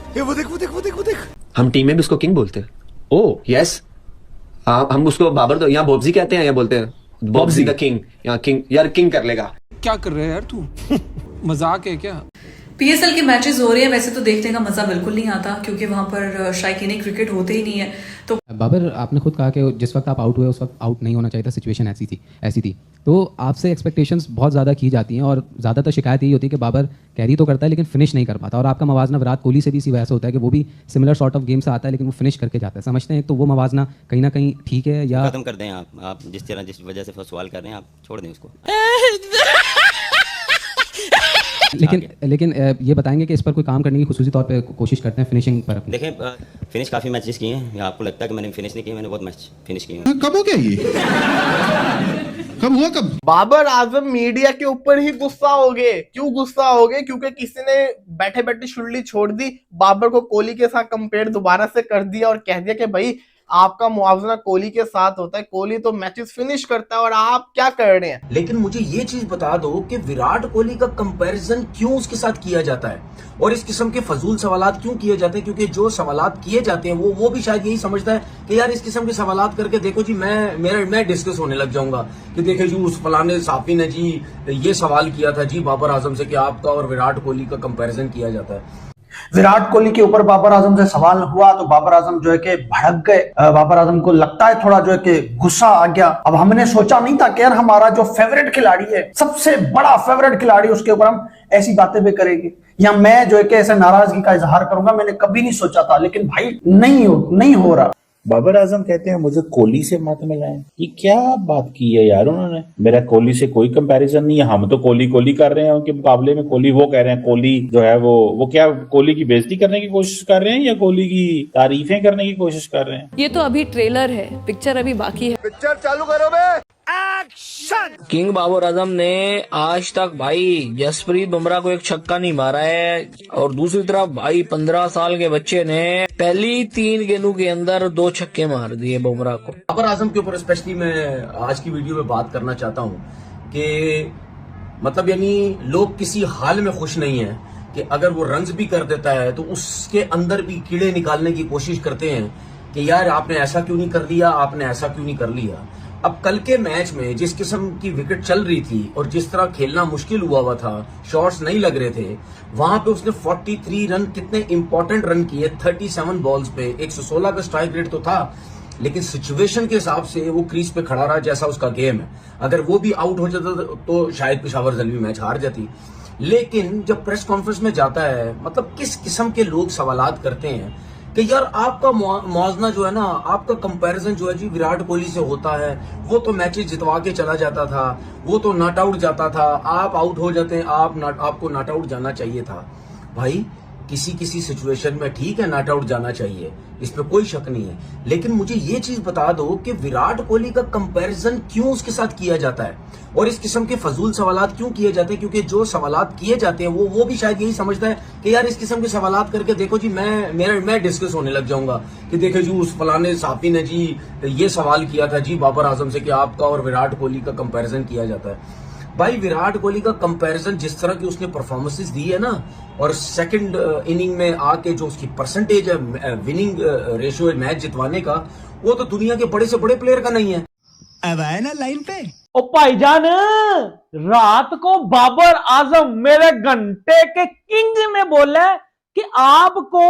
ये वो देख वो देख वो देख वो देख। हम टीम में भी उसको किंग बोलते हैं। ओह यस, हम उसको बाबर तो यहाँ बॉब्जी कहते हैं, या बोलते हैं बॉब्जी द किंग, यहाँ किंग यार, किंग कर लेगा। क्या कर रहे हैं यार तू? मजाक है क्या? पीएसएल के मैचेस हो रहे हैं, वैसे तो देखने का मजा बिल्कुल नहीं आता क्योंकि वहां पर शायकीन क्रिकेट होते ही नहीं है। तो बाबर, आपने खुद कहा कि जिस वक्त आप आउट हुए उस वक्त आउट नहीं होना चाहिए था, सिचुएशन ऐसी थी। तो आपसे एक्सपेक्टेशंस बहुत ज़्यादा की जाती हैं और ज़्यादातर शिकायत यही होती है कि बाबर कैरी तो करता है लेकिन फिनिश नहीं कर पाता, और आपका मवाजना विराट कोहली से भी इसी वजह से होता है कि वो भी सिमिलर सॉर्ट ऑफ गेम से आता है लेकिन वो फिनिश करके जाता है। समझते हैं तो वो मवाजना कहीं ना कहीं ठीक है या खत्म कर दें आप जिस वजह से सवाल कर रहे हैं आप छोड़ दें उसको। लेकिन ये बताएंगे कि इस पर कोई काम करने की खुसूसी तौर पे कोशिश करते हैं फिनिशिंग पर? देखें, फिनिश काफ़ी मैचेस किए हैं, या आपको लगता है कि मैंने फिनिश नहीं किया? मैंने बहुत मैच फिनिश किए हैं। कब हो गया ये? कब हुआ कब? बाबर आजम मीडिया के ऊपर ही गुस्सा हो गए। क्यों गुस्सा हो गए? क्योंकि किसी ने बैठे बैठे शुल्ली छोड़ दी, बाबर को कोहली के साथ कंपेयर दोबारा से कर दिया और कह दिया कि भाई आपका मुआवजा कोहली के साथ होता है, कोहली तो मैचेस फिनिश करता है और आप क्या कर रहे हैं। लेकिन मुझे ये चीज बता दो कि विराट कोहली का कंपैरिजन क्यों उसके साथ किया जाता है और इस किस्म के फजूल सवालात क्यों किए जाते हैं? क्योंकि जो सवालात किए जाते हैं वो भी शायद यही समझता है कि यार इस किस्म के सवालात करके देखो जी मैं डिस्कस होने लग जाऊंगा कि देखे जी उस फलाने साफी ने जी ये सवाल किया था जी बाबर आजम से कि आपका और विराट कोहली का कंपैरिजन किया जाता है। विराट कोहली के ऊपर बाबर आजम से सवाल हुआ तो बाबर आजम जो है कि भड़क गए। बाबर आजम को लगता है थोड़ा जो है कि गुस्सा आ गया। अब हमने सोचा नहीं था कि यार हमारा जो फेवरेट खिलाड़ी है, सबसे बड़ा फेवरेट खिलाड़ी, उसके ऊपर हम ऐसी बातें भी करेंगे या मैं जो है कि ऐसे नाराजगी का इजहार करूंगा। मैंने कभी नहीं सोचा था, लेकिन भाई नहीं हो रहा। बाबर आजम कहते हैं मुझे कोहली से मत मिलाएं। ये क्या बात की है यार उन्होंने? मेरा कोहली से कोई कंपैरिजन नहीं है। हम तो कोहली कर रहे हैं उनके मुकाबले में। कोहली वो कह रहे हैं कोहली जो है वो क्या कोहली की बेइज्जती करने की कोशिश कर रहे हैं या कोहली की तारीफें करने की कोशिश कर रहे हैं? ये तो अभी ट्रेलर है, पिक्चर अभी बाकी है। पिक्चर चालू करो बे। एक्शन। किंग बाबर आजम ने आज तक भाई जसप्रीत बुमराह को एक छक्का नहीं मारा है, और दूसरी तरफ भाई 15 साल के बच्चे ने पहली 3 गेंदों के अंदर 2 छक्के मार दिए बुमराह को। बाबर आजम के ऊपर स्पेशली मैं आज की वीडियो में बात करना चाहता हूँ कि मतलब यानी लोग किसी हाल में खुश नहीं है कि अगर वो रन्स भी कर देता है तो उसके अंदर भी कीड़े निकालने की कोशिश करते हैं कि यार आपने ऐसा क्यों नहीं कर लिया, आपने ऐसा क्यों नहीं कर लिया। अब कल के मैच में जिस किस्म की विकेट चल रही थी और जिस तरह खेलना मुश्किल हुआ था, शॉट्स नहीं लग रहे थे, वहां पे उसने 43 रन, कितने इंपॉर्टेंट रन किए 37 बॉल्स पे। 116 का स्ट्राइक रेट तो था, लेकिन सिचुएशन के हिसाब से वो क्रीज पे खड़ा रहा जैसा उसका गेम है। अगर वो भी आउट हो जाता तो शायद पेशावर जलवी मैच हार जाती। लेकिन जब प्रेस कॉन्फ्रेंस में जाता है, मतलब किस किस्म के लोग सवालात करते हैं कि यार आपका मुआवजा जो है ना, आपका कंपैरिजन जो है जी विराट कोहली से होता है, वो तो मैचेस जितवा के चला जाता था, वो तो नॉट आउट जाता था, आप आउट हो जाते हैं, आपको नॉट आउट जाना चाहिए था। भाई किसी सिचुएशन में ठीक है नॉट आउट जाना चाहिए, इसमें कोई शक नहीं है, लेकिन मुझे ये चीज बता दो कि विराट कोहली का कंपैरिजन क्यों उसके साथ किया जाता है और इस किस्म के फजूल सवालात क्यों किए जाते हैं? क्योंकि जो सवालात किए जाते हैं वो भी शायद यही समझता है कि यार इस किस्म के सवालात करके देखो जी मैं डिस्कस होने लग जाऊंगा कि देखे जी उस फलाने साफी ने जी ये सवाल किया था जी बाबर आजम से कि आपका और विराट कोहली का कंपैरिजन किया जाता है। भाई विराट कोहली का कंपैरिजन जिस तरह की उसने परफॉर्मेंसेस दी है ना, और सेकंड इनिंग में आके जो उसकी परसेंटेज है विनिंग रेशियो मैच जितवाने का, वो तो दुनिया के बड़े से बड़े प्लेयर का नहीं है। अब आए ना लाइन पे। ओ भाईजान, रात को बाबर आजम मेरे घंटे के किंग ने बोला कि आपको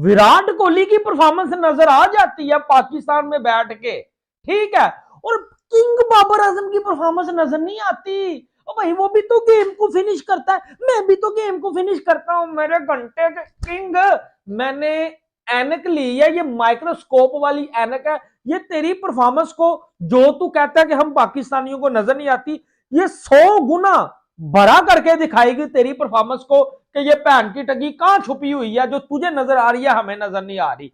विराट कोहली की परफॉर्मेंस नजर आ जाती है पाकिस्तान में बैठ के, ठीक है, और किंग बाबर आजम की परफॉर्मेंस नजर नहीं आती। ओ भाई वो भी तो गेम को फिनिश करता है, मैं भी तो गेम को फिनिश करता हूं मेरे घंटे के किंग। मैंने एनक ली है, ये माइक्रोस्कोप वाली एनक है, ये तेरी परफॉर्मेंस को जो तू कहता है कि हम पाकिस्तानियों को नजर नहीं आती, ये 100 गुना बड़ा करके दिखाएगी तेरी परफॉर्मेंस को कि ये भैन की टगी कहां छुपी हुई है, जो तुझे नजर आ रही है हमें नजर नहीं आ रही।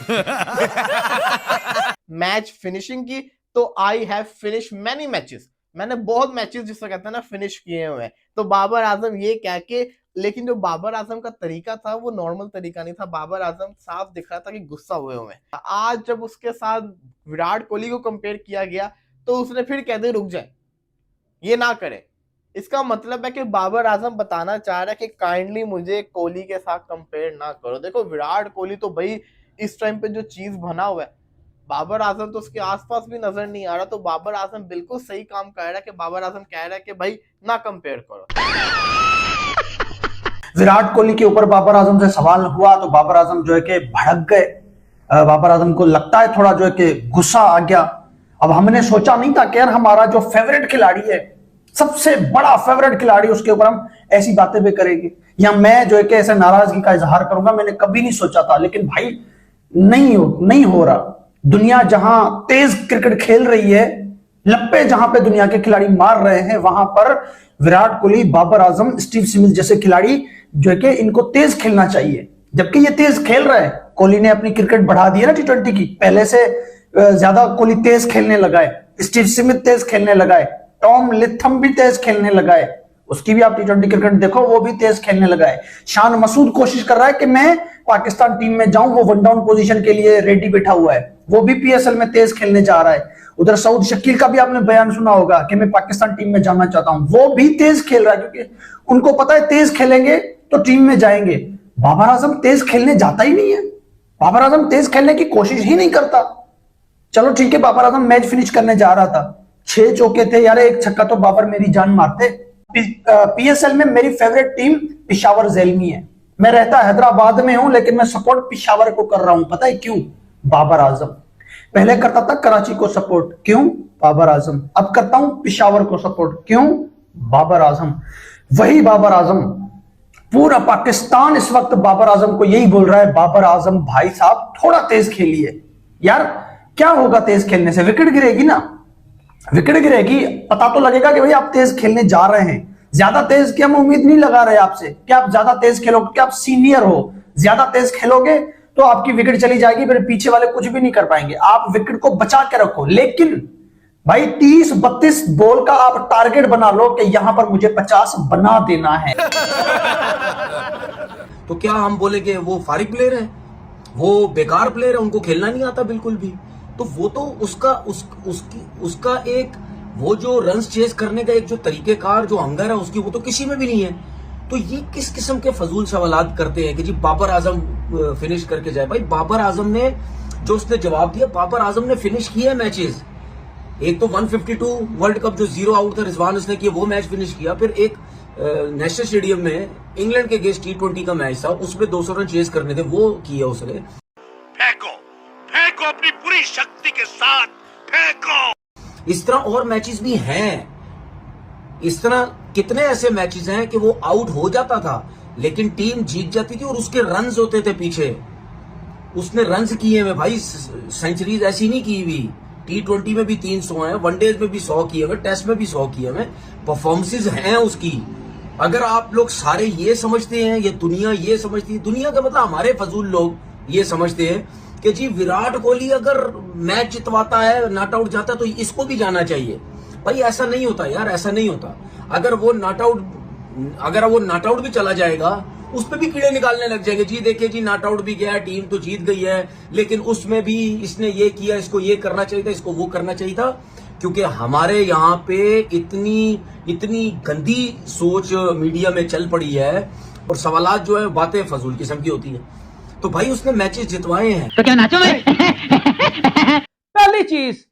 मैच फिनिशिंग की तो I have finish many matches, मैंने बहुत मैचेस जिसको कहते हैं ना फिनिश किए हुए हैं। तो बाबर आजम ये कह के, लेकिन जो बाबर आजम का तरीका था वो नॉर्मल तरीका नहीं था। बाबर आजम साफ दिख रहा था कि गुस्सा हुए हुए हैं। आज जब उसके साथ विराट कोहली को कंपेयर किया गया तो उसने फिर कह दे रुक जाए, ये ना करे, इसका मतलब है कि बाबर आजम बताना चाह रहा है कि काइंडली मुझे कोहली के साथ कंपेयर ना करो। देखो विराट कोहली तो भाई इस टाइम पे जो चीज बना हुआ है, बाबर आजम तो उसके आसपास भी नजर नहीं आ रहा। तो बाबर आजम बिल्कुल सही काम कर रहा है कि बाबर आजम कह रहा है कि भाई ना कंपेयर करो। विराट कोहली के ऊपर बाबर आजम से सवाल हुआ तो बाबर आजम जो है कि भड़क गए। बाबर आजम को लगता है थोड़ा जो है कि गुस्सा आ गया। अब हमने सोचा नहीं था कि यार हमारा जो फेवरेट खिलाड़ी है, सबसे बड़ा फेवरेट खिलाड़ी, उसके ऊपर हम ऐसी बातें भी करेंगे या मैं जो है कि ऐसे नाराजगी का इजहार करूंगा। मैंने कभी नहीं सोचा था, लेकिन भाई नहीं हो रहा। दुनिया जहां तेज क्रिकेट खेल रही है, लप्पे जहां पे दुनिया के खिलाड़ी मार रहे हैं, वहां पर विराट कोहली, बाबर आजम, स्टीव स्मिथ जैसे खिलाड़ी जो है कि इनको तेज खेलना चाहिए। जबकि ये तेज खेल रहे हैं। कोहली ने अपनी क्रिकेट बढ़ा दी है ना T20 की, पहले से ज्यादा कोहली तेज खेलने लगा है। स्टीव स्मिथ तेज खेलने लगा है, टॉम लिथम भी तेज खेलने लगा है, उसकी भी आप T20 क्रिकेट देखो, वो भी तेज खेलने लगा है। शान मसूद कोशिश कर रहा है कि मैं पाकिस्तान टीम में जाऊं, वो वन डाउन पोजीशन के लिए रेडी बैठा हुआ है, वो भी PSL में तेज खेलने जा रहा है। उधर सऊद शकील का भी आपने बयान सुना होगा कि मैं पाकिस्तान टीम में जाना चाहता हूं, वो भी तेज खेल रहा है क्योंकि उनको पता है तेज खेलेंगे तो टीम में जाएंगे। बाबर आजम तेज खेलने जाता ही नहीं है, बाबर आजम तेज खेलने की कोशिश ही नहीं करता। चलो ठीक है, बाबर आजम मैच फिनिश करने जा रहा था, 6 चौके थे यार, 1 छक्का तो बाबर मेरी जान मारते। PSL में मेरी फेवरेट टीम पिशावर ज़ेलमी है। मैं रहता हैदराबाद में हूं, लेकिन मैं सपोर्ट पिशावर को कर रहा हूं। पता है क्यों? बाबर आजम। पहले करता था कराची को सपोर्ट, क्यों? बाबर आजम। अब करता हूं पिशावर को सपोर्ट, क्यों? बाबर आजम। वही बाबर आजम, पूरा पाकिस्तान इस वक्त बाबर आजम को यही बोल रहा है, बाबर आजम भाई साहब थोड़ा तेज खेलिए। यार क्या होगा तेज खेलने से? विकेट गिरेगी ना, विकेट गिरेगी, पता तो लगेगा कि भाई आप तेज खेलने जा रहे हैं। ज्यादा तेज की हम उम्मीद नहीं लगा रहे आपसे कि आप ज्यादा तेज खेलोगे, कि आप सीनियर हो, ज्यादा तेज खेलोगे तो आपकी विकेट चली जाएगी, फिर पीछे वाले कुछ भी नहीं कर पाएंगे। आप विकेट को बचा के रखो, लेकिन भाई 30-32 बॉल का आप टारगेट बना लो कि यहां पर मुझे 50 बना देना है। तो क्या हम बोलेंगे वो फारिग प्लेयर है, वो बेकार प्लेयर है, उनको खेलना नहीं आता बिल्कुल भी? तो वो तो उसका एक वो जो रन्स चेस करने का एक जो तरीकेकार, जो हंगर है उसकी, वो तो किसी में भी नहीं है। तो ये किस किस्म के फजूल सवालात करते हैं कि जी बाबर आजम फिनिश करके जाए? भाई बाबर आजम ने जो उसने जवाब दिया, बाबर आजम ने फिनिश किया है मैचेस। एक तो 152 वर्ल्ड कप जो 0 आउट था रिजवान उसने किया, वो मैच फिनिश किया। फिर एक नेशनल स्टेडियम में इंग्लैंड के अगेंस्ट T20 का मैच था, उसमें 200 रन चेस करने थे, वो किया उसने। फेंको अपनी पूरी शक्ति के साथ फेंको। इस तरह और मैचेस भी हैं। इस तरह कितने ऐसे मैचेस हैं कि वो आउट हो जाता था लेकिन टीम जीत जाती थी और उसके रन्स होते थे पीछे। उसने रन्स किए हैं भाई, सेंचुरीज ऐसी नहीं की हुई। T20 में भी 300 है, वनडेज में भी 100 किए हुए, टेस्ट में भी 100 किए हुए, परफॉर्मेंसेज हैं उसकी। अगर आप लोग सारे ये समझते हैं, ये दुनिया ये समझती है, दुनिया का मतलब हमारे फजूल लोग ये समझते हैं कि जी विराट कोहली अगर मैच जितवाता है, नॉट आउट जाता है, तो इसको भी जाना चाहिए। भाई ऐसा नहीं होता यार, ऐसा नहीं होता। अगर वो नॉट आउट भी चला जाएगा, उस पर भी कीड़े निकालने लग जाएंगे। जी देखिए जी, नॉट आउट भी गया, टीम तो जीत गई है, लेकिन उसमें भी इसने ये किया, इसको ये करना चाहिए था, इसको वो करना चाहिए था। क्योंकि हमारे यहाँ पे इतनी गंदी सोच मीडिया में चल पड़ी है और सवालात जो है बातें फजूल किस्म की होती है। तो भाई उसने मैचेस जितवाए हैं, तो क्या नाचो मैं? पहली चीज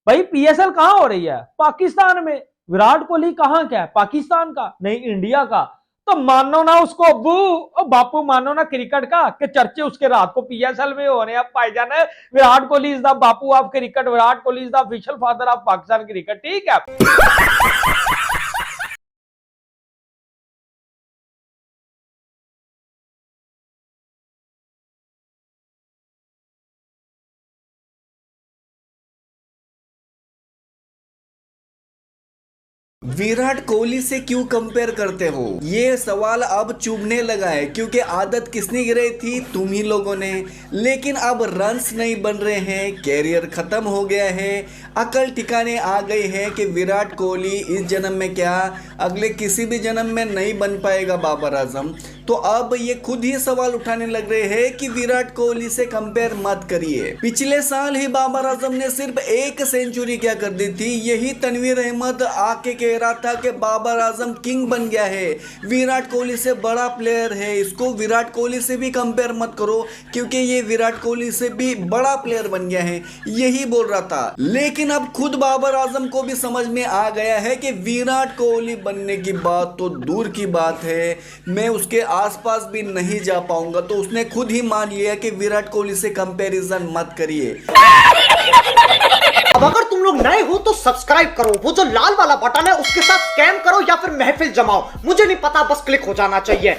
भाई, PSL कहां हो रही है? पाकिस्तान में। विराट कोहली कहां क्या है? पाकिस्तान का नहीं, इंडिया का। तो मानो ना उसको अब्बू, ओ बापू मानो ना क्रिकेट का, कि चर्चे उसके रात को PSL में हो रहे हैं। भाईजान, Virat Kohli is the Bapu of cricket, Virat Kohli is the official father of Pakistan cricket. ठीक है। विराट कोहली से क्यों कंपेयर करते हो? ये सवाल अब चुभने लगा है, क्योंकि आदत किसने गिराई थी? तुम ही लोगों ने। लेकिन अब रन्स नहीं बन रहे हैं, कैरियर खत्म हो गया है, अकल ठिकाने आ गई है कि विराट कोहली इस जन्म में क्या अगले किसी भी जन्म में नहीं बन पाएगा बाबर आजम। तो अब ये खुद ही सवाल उठाने लग रहे हैं कि विराट कोहली से कंपेयर मत करिए। पिछले साल ही बाबर आजम ने सिर्फ 1 सेंचुरी क्या कर दी थी, यही तनवीर अहमद आके के कह रहा था कि बाबर आजम किंग बन गया है, विराट कोहली से बड़ा प्लेयर है, इसको विराट कोहली से भी कंपेयर मत करो क्योंकि ये विराट कोहली से भी बड़ा प्लेयर बन गया है, यही बोल रहा था। लेकिन अब खुद बाबर आजम को भी समझ में आ गया है कि विराट कोहली बनने की बात तो दूर की बात है, मैं उसके आसपास भी नहीं जा पाऊंगा, तो उसने खुद ही मान लिया कि विराट कोहली से कंपैरिजन मत करिए। अब अगर तुम लोग नए हो तो सब्सक्राइब करो, वो जो लाल वाला बटन है उसके साथ स्कैम करो या फिर महफिल जमाओ, मुझे नहीं पता, बस क्लिक हो जाना चाहिए।